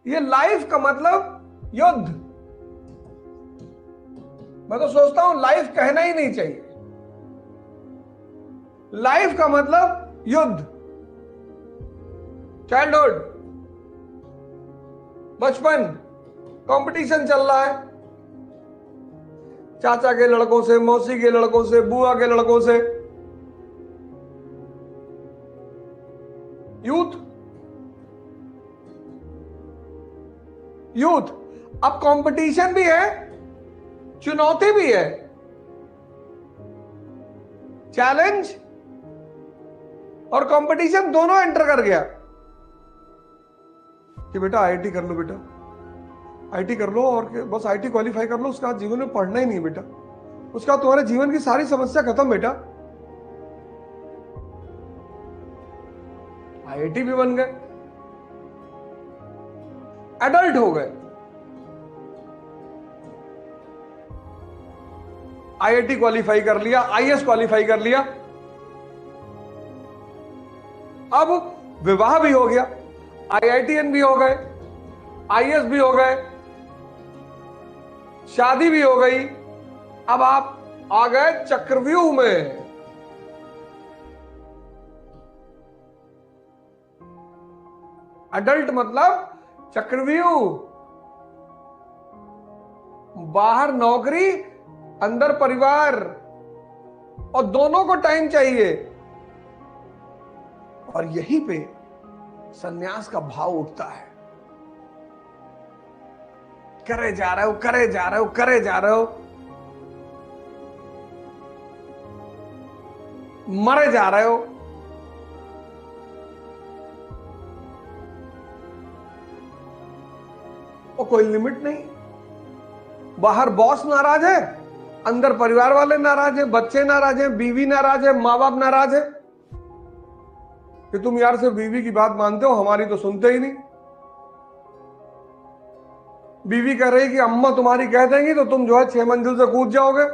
ये लाइफ का मतलब युद्ध। मैं तो सोचता हूं लाइफ कहना ही नहीं चाहिए। लाइफ का मतलब युद्ध। चाइल्डहुड, बचपन, कंपटीशन चल रहा है, चाचा के लड़कों से, मौसी के लड़कों से, बुआ के लड़कों से। Youth, youth. अब कंपटीशन भी है, चुनौती भी है, चैलेंज और कंपटीशन दोनों एंटर कर गया कि बेटा आईआईटी कर लो, बेटा आईआईटी कर लो, और बस आईआईटी क्वालिफाई कर लो, उसके बाद जीवन में पढ़ना ही नहीं बेटा, उसका तुम्हारे जीवन की सारी समस्या खत्म बेटा। आईआईटी भी बन गए, एडल्ट हो गए, आईआईटी क्वालिफाई कर लिया, आईएएस क्वालिफाई कर लिया, अब विवाह भी हो गया, आईआईटीएन भी हो गए, आईएएस भी हो गए, शादी भी हो गई, अब आप आ गए चक्रव्यूह में। अडल्ट मतलब चक्रव्यूह, बाहर नौकरी, अंदर परिवार, और दोनों को टाइम चाहिए। और यहीं पे संन्यास का भाव उठता है। करे जा रहे हो, करे जा रहे हो, करे जा रहे हो, मरे जा रहे हो। और कोई लिमिट नहीं। बाहर बॉस नाराज है, अंदर परिवार वाले नाराज हैं, बच्चे नाराज हैं, बीवी नाराज है, माँ बाप नाराज है कि तुम यार सिर्फ बीवी की बात मानते हो, हमारी तो सुनते ही नहीं। बीवी कह रही कि अम्मा तुम्हारी कह देंगी तो तुम जो है 6 मंजिल से कूद जाओगे।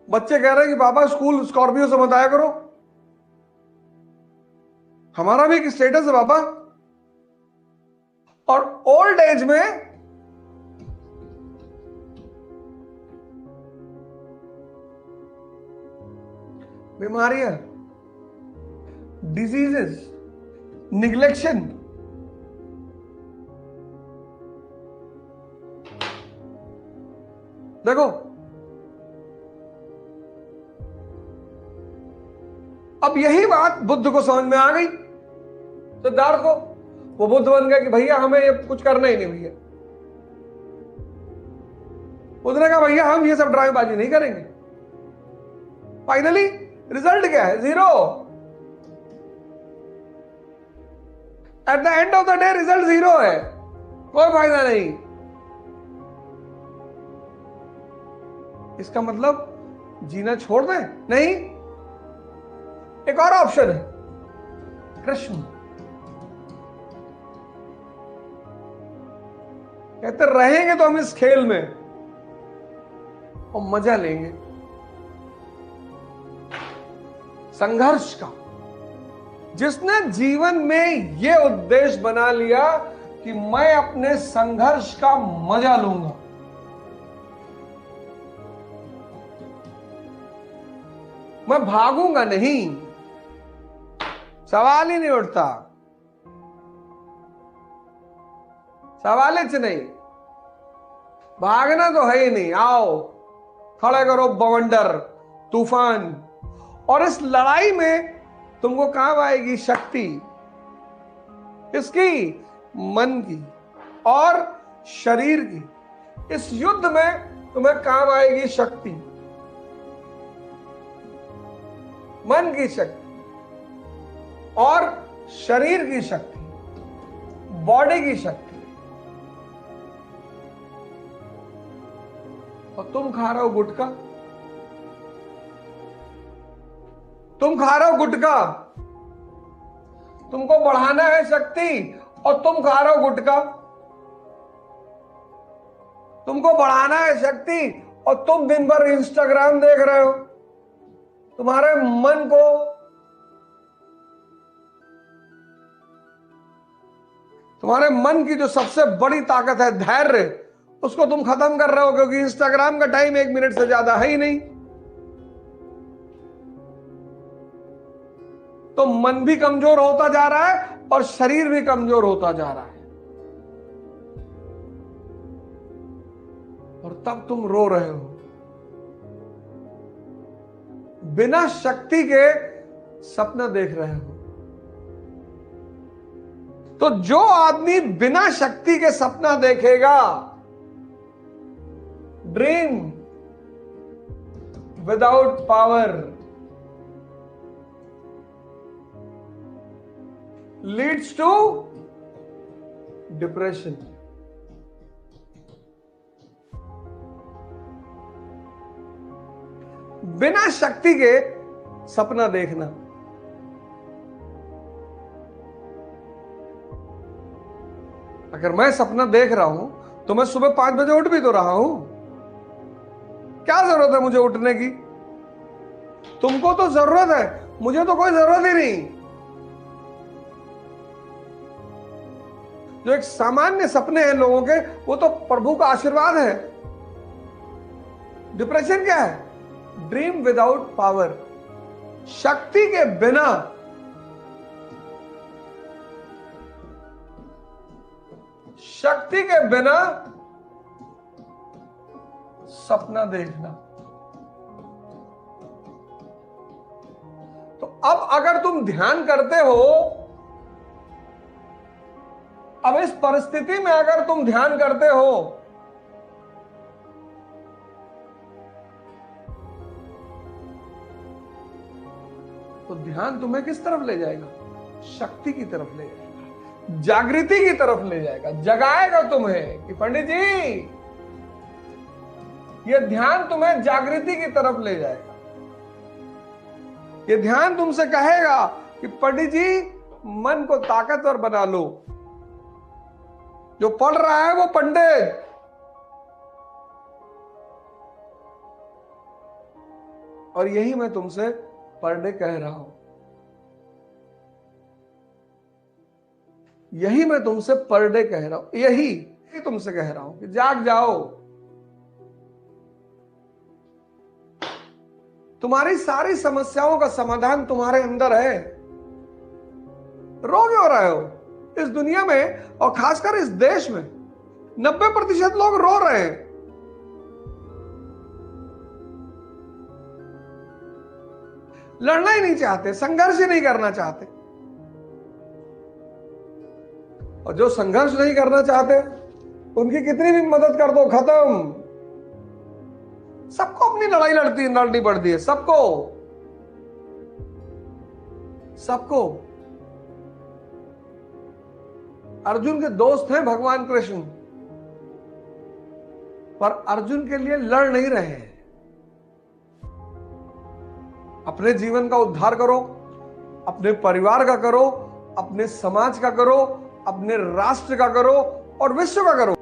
बच्चे कह रहे हैं कि पापा स्कूल स्कॉर्पियो से मत आया करो, हमारा भी एक स्टेटस है पापा। और ओल्ड एज में बीमारियां, डिजीजेस, निग्लेक्शन, देखो अब यही बात बुद्ध को समझ में आ गई, सिद्धार्थ को। वो बुद्ध बन गया कि भैया हमें ये कुछ करना ही नहीं भैया। बुद्ध ने कहा भैया हम ये सब ड्रामेबाजी नहीं करेंगे। फाइनली रिजल्ट क्या है? 0। At the end of the day result 0 है, कोई फायदा नहीं। इसका मतलब जीना छोड़ दें? नहीं, एक और ऑप्शन है, कृष्ण। कहते रहेंगे तो हम इस खेल में और मजा लेंगे संघर्ष का। जिसने जीवन में यह उद्देश्य बना लिया कि मैं अपने संघर्ष का मजा लूंगा, मैं भागूंगा नहीं, सवाल ही नहीं उठता, सवाल ही नहीं, भागना तो है ही नहीं। आओ खड़े करो बवंडर, तूफान। और इस लड़ाई में तुमको काम आएगी शक्ति, किसकी? मन की और शरीर की। इस युद्ध में तुम्हें काम आएगी शक्ति, मन की शक्ति और शरीर की शक्ति, बॉडी की शक्ति। और तुम खा रहे हो गुटखा, तुम खा रहे हो गुटखा, तुमको बढ़ाना है शक्ति और तुम खा रहे हो गुटखा। तुमको बढ़ाना है शक्ति और तुम दिन भर इंस्टाग्राम देख रहे हो। तुम्हारे मन को तुम्हारे मन की जो सबसे बड़ी ताकत है धैर्य, उसको तुम खत्म कर रहे हो, क्योंकि इंस्टाग्राम का टाइम 1 मिनट से ज्यादा है ही नहीं। तो मन भी कमजोर होता जा रहा है और शरीर भी कमजोर होता जा रहा है, और तब तुम रो रहे हो। बिना शक्ति के सपना देख रहे हो। तो जो आदमी बिना शक्ति के सपना देखेगा, dream without power leads to depression. बिना शक्ति के सपना देखना। अगर मैं सपना देख रहा हूं तो मैं सुबह 5 बजे उठ भी तो रहा हूं। क्या जरूरत है मुझे उठने की? तुमको तो जरूरत है, मुझे तो कोई जरूरत ही नहीं। जो एक सामान्य सपने हैं लोगों के, वो तो प्रभु का आशीर्वाद है। डिप्रेशन क्या है? ड्रीम विदाउट पावर, शक्ति के बिना। शक्ति के बिना सपना देखना। तो अब अगर तुम ध्यान करते हो, अब इस परिस्थिति में अगर तुम ध्यान करते हो, तो ध्यान तुम्हें किस तरफ ले जाएगा? शक्ति की तरफ ले जाएगा, जागृति की तरफ ले जाएगा, जगाएगा तुम्हें कि पंडित जी, यह ध्यान तुम्हें जागृति की तरफ ले जाएगा। यह ध्यान तुमसे कहेगा कि पंडित जी, मन को ताकतवर बना लो। जो पढ़ रहा है वो पंडित, और यही मैं तुमसे पर डे कह रहा हूं। यही मैं तुमसे पर डे कह रहा हूं, यही तुमसे कह रहा हूं कि जाग जाओ। तुम्हारी सारी समस्याओं का समाधान तुम्हारे अंदर है। रो क्यों रहे हो? इस दुनिया में और खासकर इस देश में 90% लोग रो रहे हैं। लड़ना ही नहीं चाहते, संघर्ष ही नहीं करना चाहते। और जो संघर्ष नहीं करना चाहते, उनकी कितनी भी मदद कर दो, खत्म। सबको अपनी लड़ाई लड़नी पड़ती है, सबको। अर्जुन के दोस्त हैं भगवान कृष्ण, पर अर्जुन के लिए लड़ नहीं रहे हैं। अपने जीवन का उद्धार करो, अपने परिवार का करो, अपने समाज का करो, अपने राष्ट्र का करो और विश्व का करो।